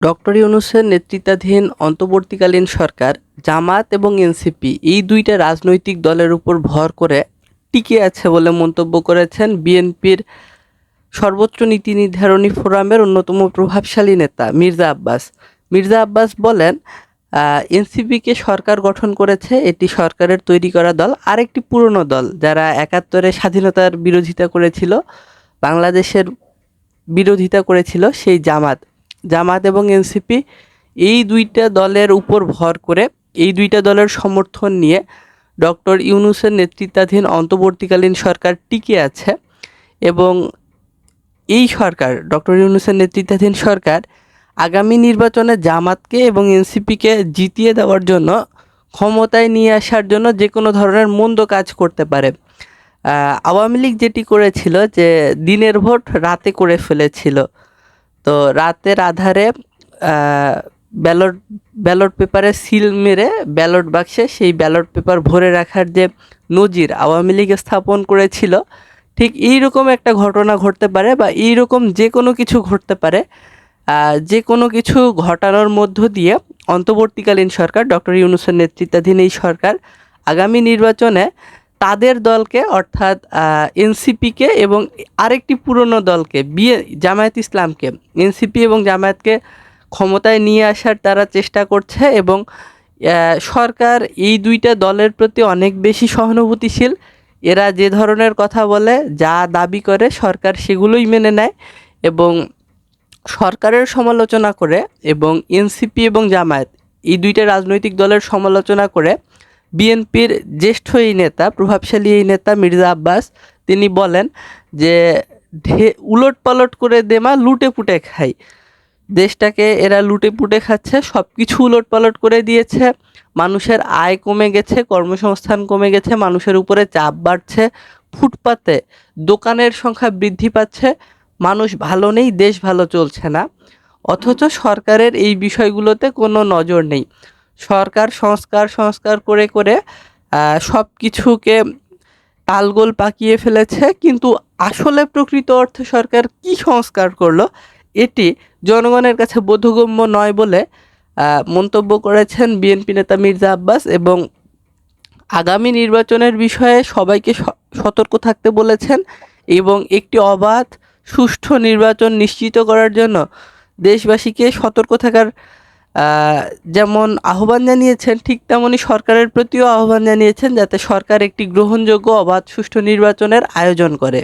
Doctor ইউনূসের নেতৃত্বাধীন অন্তর্বর্তীকালীন সরকার জামাত এবং এনসিপি এই দুইটা রাজনৈতিক দলের উপর ভর করে টিকে আছে বলে মন্তব্য করেছেন বিএনপির সর্বোচ্চ নীতি নির্ধারণী ফোরামের অন্যতম প্রভাবশালী নেতা মির্জা আব্বাস। মির্জা আব্বাস বলেন, এনসিপিকে সরকার গঠন করেছে এটি সরকারের তৈরি করা দল, আরেকটি পুরনো দল যারা ৭১-এ স্বাধীনতার বিরোধিতা করেছিল, বাংলাদেশের বিরোধিতা করেছিল সেই জামাত এবং এনসিপি এই দুইটা দলের উপর ভর করে এই দুইটা দলের সমর্থন নিয়ে ডক্টর ইউনূসের নেতৃত্বাধীন অন্তর্বর্তীকালীন সরকার টিকে আছে এবং এই সরকার ডক্টর ইউনূসের নেতৃত্বাধীন সরকার আগামী নির্বাচনে জামাতকে এবং এনসিপিকে জিতিয়ে দেওয়ার জন্য ক্ষমতায় নিয়ে আসার জন্য যে কোনো ধরনের মন্দ কাজ করতে পারে। আওয়ামী লীগ যেটি করেছিল যে দিনের ভোট রাতে করে ফেলেছিল, তো রাতের আধারে ব্যালট ব্যালট পেপারে সিল মেরে ব্যালট বাক্সে সেই ব্যালট পেপার ভরে রাখার যে নজির আওয়ামী লীগ স্থাপন করেছিল, ঠিক এইরকম একটা ঘটনা ঘটতে পারে বা এইরকম যে কোনো কিছু ঘটতে পারে। যে কোনো কিছু ঘটানোর মধ্য দিয়ে অন্তর্বর্তীকালীন সরকার ডক্টর ইউনূসের নেতৃত্বাধীন এই সরকার আগামী নির্বাচনে তাদের দলকে অর্থাৎ এনসিপিকে এবং আরেকটি পুরনো দলকে জামায়াত ইসলামকে, এনসিপি এবং জামায়াতকে ক্ষমতায় নিয়ে আসার তারা চেষ্টা করছে এবং সরকার এই দুইটা দলের প্রতি অনেক বেশি সহানুভূতিশীল। এরা যে ধরনের কথা বলে, যা দাবি করে সরকার সেগুলোই মেনে নেয় এবং সরকারের সমালোচনা করে এবং এনসিপি এবং জামায়াত এই দুইটা রাজনৈতিক দলের সমালোচনা করে বিএনপির জ্যেষ্ঠ এই নেতা, প্রভাবশালী এই নেতা মির্জা আব্বাস তিনি বলেন যে উলট পালট করে দেমা লুটে পুটে খায়, দেশটাকে এরা লুটে পুটে খাচ্ছে, সব কিছু উলট পালট করে দিয়েছে, মানুষের আয় কমে গেছে, কর্মসংস্থান কমে গেছে, মানুষের উপরে চাপ বাড়ছে, ফুটপাতে দোকানের সংখ্যা বৃদ্ধি পাচ্ছে, মানুষ ভালো নেই, দেশ ভালো চলছে না। অথচ সরকারের এই বিষয়গুলোতে কোনো নজর নেই। সরকার সংস্কার করে করে সব কিছুকে তালগোল পাকিয়ে ফেলেছে, কিন্তু আসলে প্রকৃত অর্থে সরকার কি সংস্কার করলো এটি জনগণের কাছে বোধগম্য নয় বলে মন্তব্য করেছেন বিএনপি নেতা মির্জা আব্বাস এবং আগামী নির্বাচনের বিষয়ে সবাইকে সতর্ক থাকতে বলেছেন এবং একটি অবাধ সুষ্ঠু নির্বাচন নিশ্চিত করার জন্য দেশবাসীকে সতর্ক থাকার যেমন আহ্বান জানিয়েছেন, ঠিক তেমনি সরকারের প্রতিও আহ্বান জানিয়েছেন যাতে সরকার একটি গ্রহণযোগ্য অবাধ সুষ্ঠু নির্বাচনের আয়োজন করে।